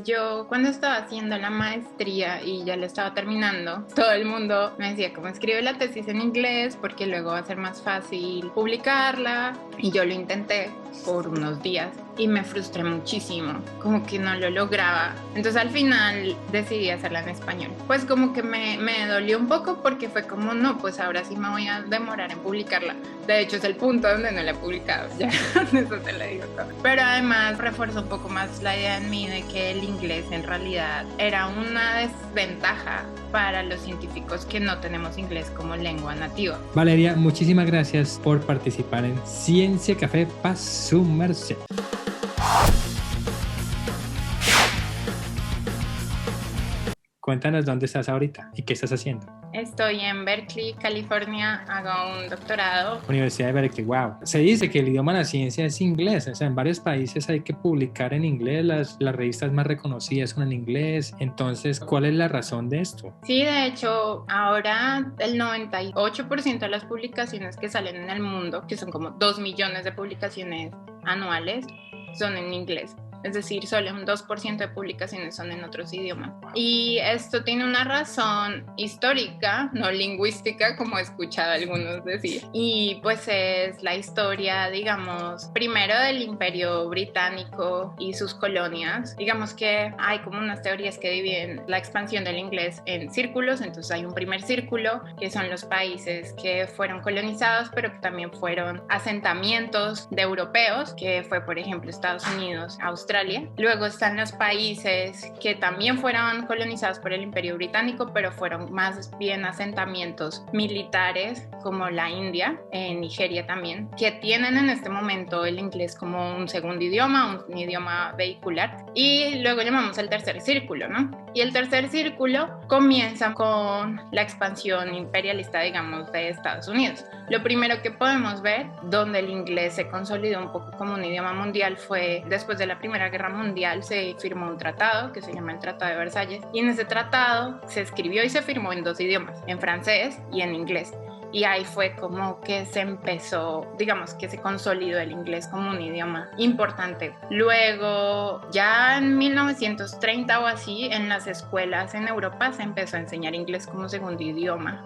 Yo cuando estaba haciendo la maestría y ya la estaba terminando, todo el mundo me decía cómo escribe la tesis en inglés porque luego va a ser más fácil publicarla, y yo lo intenté por unos días y me frustré muchísimo, como que no lo lograba. Entonces al final decidí hacerla en español. Pues como que me dolió un poco porque fue como, no, pues ahora sí me voy a demorar en publicarla. De hecho es el punto donde no la he publicado, ya, eso te lo digo todo. Pero además refuerza un poco más la idea en mí de que el inglés en realidad era una desventaja para los científicos que no tenemos inglés como lengua nativa. Valeria, muchísimas gracias por participar en Ciencia Café pa' su merced. Cuéntanos dónde estás ahorita y qué estás haciendo. Estoy en Berkeley, California, hago un doctorado. Universidad de Berkeley, wow. Se dice que el idioma de la ciencia es inglés, o sea, en varios países hay que publicar en inglés, las revistas más reconocidas son en inglés. Entonces, ¿cuál es la razón de esto? Sí, de hecho, ahora el 98% de las publicaciones que salen en el mundo, que son como 2 millones de publicaciones anuales, son en inglés. Es decir, solo un 2% de publicaciones son en otros idiomas. Y esto tiene una razón histórica, no lingüística, como he escuchado a algunos decir. Y pues es la historia, digamos, primero del Imperio Británico y sus colonias. Digamos que hay como unas teorías que dividen la expansión del inglés en círculos. Entonces hay un primer círculo, que son los países que fueron colonizados, pero que también fueron asentamientos de europeos, que fue, por ejemplo, Estados Unidos, Australia. Luego están los países que también fueron colonizados por el Imperio Británico, pero fueron más bien asentamientos militares, como la India, Nigeria también, que tienen en este momento el inglés como un segundo idioma, un idioma vehicular. Y luego llamamos el tercer círculo, ¿no? Y el tercer círculo comienza con la expansión imperialista, digamos, de Estados Unidos. Lo primero que podemos ver, donde el inglés se consolidó un poco como un idioma mundial, fue después de la Primera Guerra Mundial. Se firmó un tratado que se llama el Tratado de Versalles, y en ese tratado se escribió y se firmó en 2 idiomas, en francés y en inglés. Y ahí fue como que se empezó, digamos que se consolidó el inglés como un idioma importante. Luego, ya en 1930 o así, en las escuelas en Europa se empezó a enseñar inglés como segundo idioma.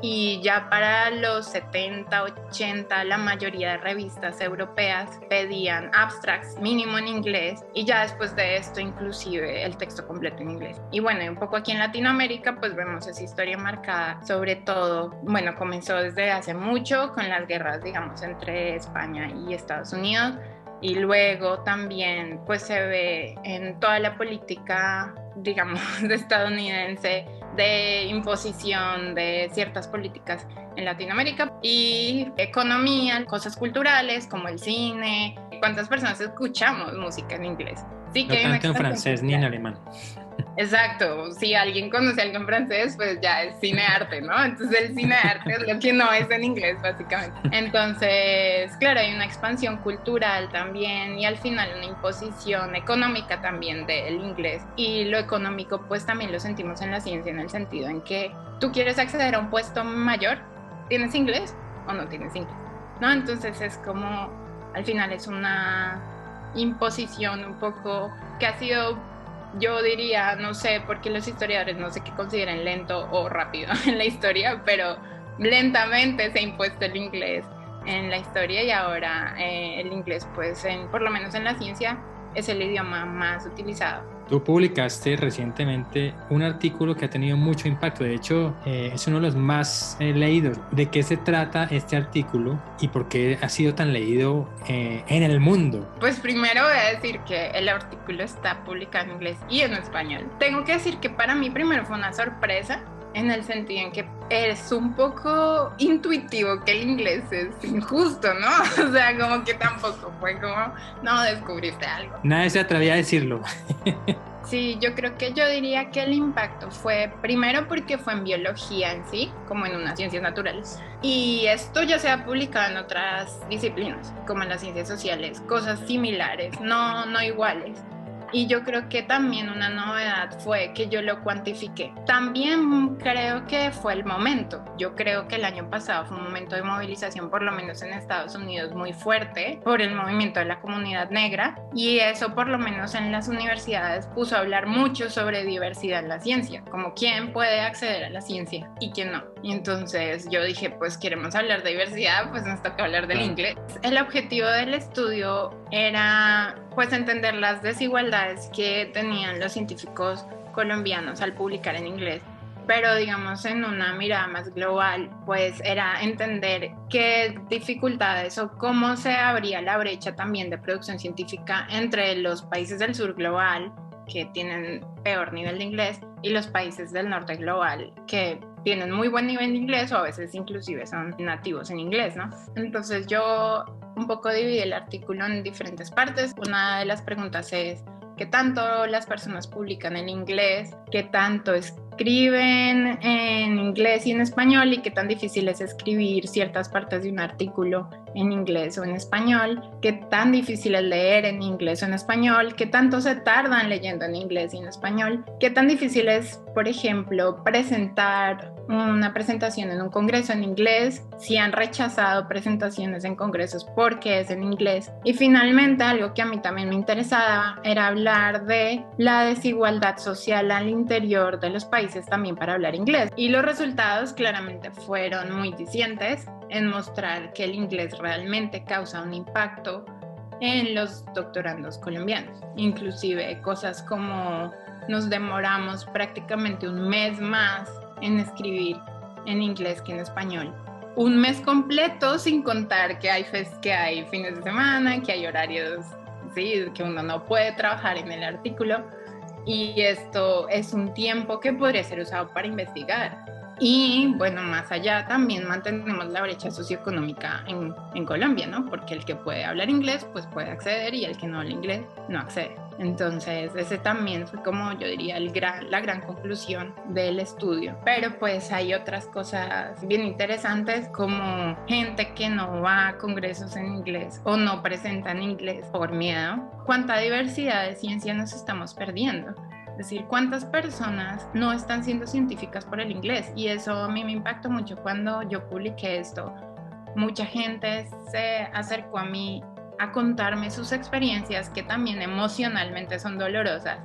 Y ya para los 70, 80, la mayoría de revistas europeas pedían abstracts mínimo en inglés, y ya después de esto inclusive el texto completo en inglés. Y bueno, un poco aquí en Latinoamérica pues vemos esa historia marcada, sobre todo, bueno, comenzó desde hace mucho con las guerras, digamos, entre España y Estados Unidos. Y luego también pues se ve en toda la política, digamos, estadounidense, de imposición de ciertas políticas en Latinoamérica. Y economía, cosas culturales como el cine. ¿Cuántas personas escuchamos música en inglés? Sí, No que hay una tanto en francés expansión ni en cultural. alemán. Exacto, si alguien conoce algo en francés, pues ya es cine-arte, ¿no? Entonces el cine-arte es lo que no es en inglés, básicamente. Entonces, claro, hay una expansión cultural también, y al final una imposición económica también del inglés. Y lo económico, pues también lo sentimos en la ciencia, en el sentido en que tú quieres acceder a un puesto mayor, ¿tienes inglés o no tienes inglés? ¿No? Entonces es como, al final es una imposición un poco que ha sido, yo diría, no sé, porque los historiadores no sé qué consideran lento o rápido en la historia, pero lentamente se ha impuesto el inglés en la historia, y ahora el inglés, pues por lo menos en la ciencia, es el idioma más utilizado. Tú publicaste recientemente un artículo que ha tenido mucho impacto, de hecho es uno de los más leídos. ¿De qué se trata este artículo y por qué ha sido tan leído en el mundo? Pues primero voy a decir que el artículo está publicado en inglés y en español. Tengo que decir que para mí primero fue una sorpresa, en el sentido en que es un poco intuitivo que el inglés es injusto, ¿no? O sea, como que tampoco fue como, no, descubriste algo. Nadie se atrevía a decirlo. Sí, yo diría que el impacto fue primero porque fue en biología en sí, como en unas ciencias naturales. Y esto ya se ha publicado en otras disciplinas, como en las ciencias sociales, cosas similares, no iguales. Y yo creo que también una novedad fue que yo lo cuantifiqué. También creo que fue el momento. Yo creo que el año pasado fue un momento de movilización, por lo menos en Estados Unidos, muy fuerte por el movimiento de la comunidad negra. Y eso, por lo menos en las universidades, puso a hablar mucho sobre diversidad en la ciencia, como quién puede acceder a la ciencia y quién no. Y entonces yo dije, pues queremos hablar de diversidad, pues nos toca hablar del inglés. El objetivo del estudio era pues entender las desigualdades que tenían los científicos colombianos al publicar en inglés, pero digamos en una mirada más global, pues era entender qué dificultades o cómo se abría la brecha también de producción científica entre los países del sur global, que tienen peor nivel de inglés, y los países del norte global, que tienen muy buen nivel de inglés o a veces inclusive son nativos en inglés, ¿no? Entonces yo un poco dividí el artículo en diferentes partes. Una de las preguntas es qué tanto las personas publican en inglés, qué tanto escriben en inglés y en español y qué tan difícil es escribir ciertas partes de un artículo en inglés o en español, qué tan difícil es leer en inglés o en español, qué tanto se tardan leyendo en inglés y en español, qué tan difícil es, por ejemplo, presentar una presentación en un congreso en inglés, si han rechazado presentaciones en congresos porque es en inglés. Y finalmente, algo que a mí también me interesaba era hablar de la desigualdad social al interior de los países también para hablar inglés. Y los resultados claramente fueron muy dicientes en mostrar que el inglés realmente causa un impacto en los doctorandos colombianos. Inclusive cosas como nos demoramos prácticamente un mes más en escribir en inglés que en español. Un mes completo, sin contar que hay fines de semana, que hay horarios, sí, que uno no puede trabajar en el artículo. Y esto es un tiempo que podría ser usado para investigar. Y bueno, más allá también mantenemos la brecha socioeconómica en Colombia, ¿no? Porque el que puede hablar inglés, pues puede acceder, y el que no habla inglés, no accede. Entonces, ese también fue, como yo diría, la gran conclusión del estudio. Pero pues hay otras cosas bien interesantes, como gente que no va a congresos en inglés o no presenta en inglés por miedo. ¿Cuánta diversidad de ciencia nos estamos perdiendo? Es decir, cuántas personas no están siendo científicas por el inglés. Y eso a mí me impactó mucho cuando yo publiqué esto. Mucha gente se acercó a mí a contarme sus experiencias, que también emocionalmente son dolorosas.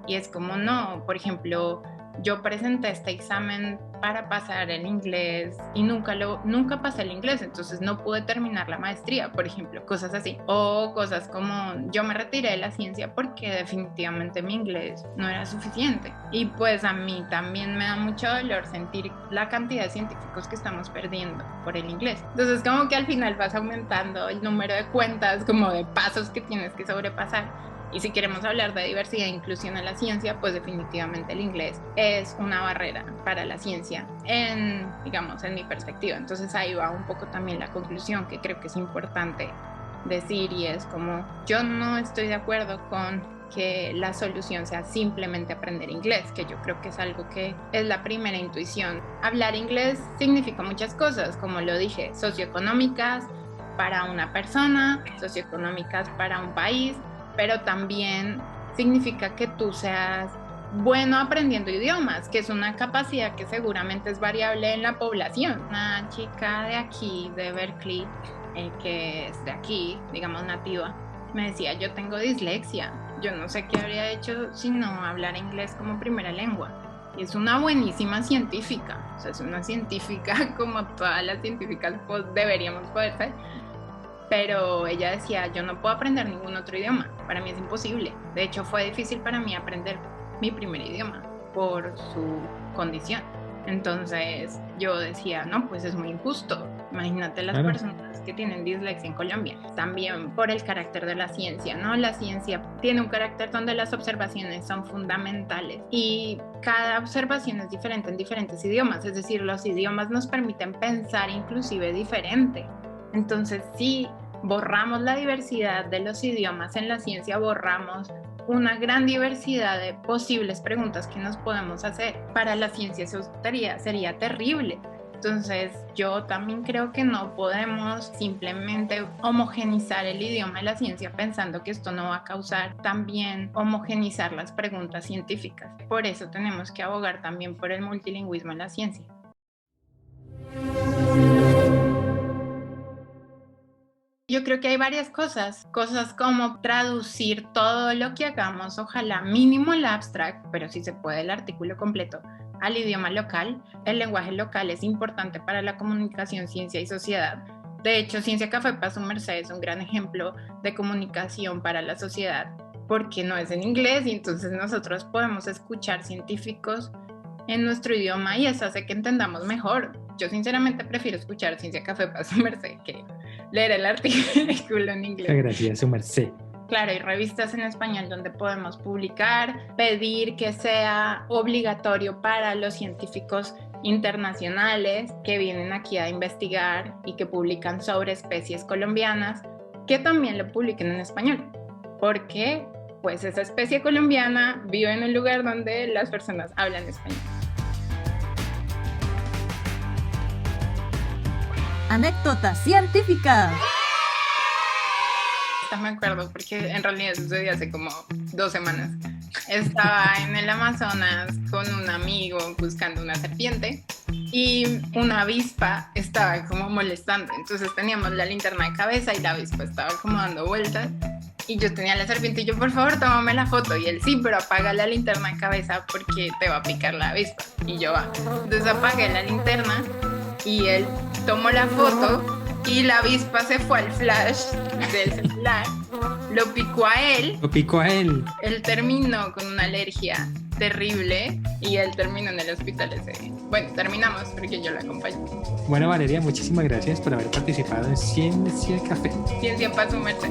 Y es como, no, por ejemplo, yo presenté este examen para pasar el inglés y nunca pasé el inglés, entonces no pude terminar la maestría, por ejemplo, cosas así. O cosas como, yo me retiré de la ciencia porque definitivamente mi inglés no era suficiente. Y pues a mí también me da mucho dolor sentir la cantidad de científicos que estamos perdiendo por el inglés. Entonces como que al final vas aumentando el número de cuentas, como de pasos que tienes que sobrepasar. Y si queremos hablar de diversidad e inclusión en la ciencia, pues definitivamente el inglés es una barrera para la ciencia, digamos, en mi perspectiva. Entonces ahí va un poco también la conclusión que creo que es importante decir, y es como, yo no estoy de acuerdo con que la solución sea simplemente aprender inglés, que yo creo que es algo que es la primera intuición. Hablar inglés significa muchas cosas, como lo dije, socioeconómicas para una persona, socioeconómicas para un país, pero también significa que tú seas bueno aprendiendo idiomas, que es una capacidad que seguramente es variable en la población. Una chica de aquí, de Berkeley, que es de aquí, digamos nativa, me decía, yo tengo dislexia, yo no sé qué habría hecho si no hablar inglés como primera lengua. Y es una buenísima científica, o sea, es una científica como todas las científicas pues, deberíamos poder ser. Pero ella decía, yo no puedo aprender ningún otro idioma, para mí es imposible. De hecho, fue difícil para mí aprender mi primer idioma por su condición. Entonces yo decía, no, pues es muy injusto. Imagínate las personas que tienen dislexia en Colombia. También por el carácter de la ciencia, ¿no? La ciencia tiene un carácter donde las observaciones son fundamentales y cada observación es diferente en diferentes idiomas. Es decir, los idiomas nos permiten pensar inclusive diferente. Entonces, si borramos la diversidad de los idiomas en la ciencia, borramos una gran diversidad de posibles preguntas que nos podemos hacer. Para la ciencia eso sería terrible. Entonces, yo también creo que no podemos simplemente homogenizar el idioma de la ciencia pensando que esto no va a causar también homogenizar las preguntas científicas. Por eso tenemos que abogar también por el multilingüismo en la ciencia. Yo creo que hay varias cosas como traducir todo lo que hagamos, ojalá mínimo el abstract, pero si se puede el artículo completo, al idioma local. El lenguaje local es importante para la comunicación, ciencia y sociedad. De hecho, Ciencia Café para su merced es un gran ejemplo de comunicación para la sociedad, porque no es en inglés y entonces nosotros podemos escuchar científicos en nuestro idioma y eso hace que entendamos mejor. Yo sinceramente prefiero escuchar Ciencia Café para su merced que leer el artículo en inglés. Gracias, su merced. Claro, hay revistas en español donde podemos publicar, pedir que sea obligatorio para los científicos internacionales que vienen aquí a investigar y que publican sobre especies colombianas, que también lo publiquen en español, porque pues esa especie colombiana vive en un lugar donde las personas hablan español. Anécdota científica. Me acuerdo porque en realidad sucedió hace como 2 semanas. Estaba en el Amazonas con un amigo buscando una serpiente y una avispa estaba como molestando. Entonces teníamos la linterna de cabeza y la avispa estaba como dando vueltas y yo tenía la serpiente y yo, por favor, tómame la foto. Y él, sí, pero apaga la linterna de cabeza porque te va a picar la avispa. Y yo, va. Entonces apagué la linterna y él tomó la foto y la avispa se fue al flash del celular, lo picó a él. Él terminó con una alergia terrible y él terminó en el hospital ese día. Bueno, terminamos porque yo lo acompañé. Bueno, Valeria, muchísimas gracias por haber participado en Ciencia Café. Ciencia para su merced.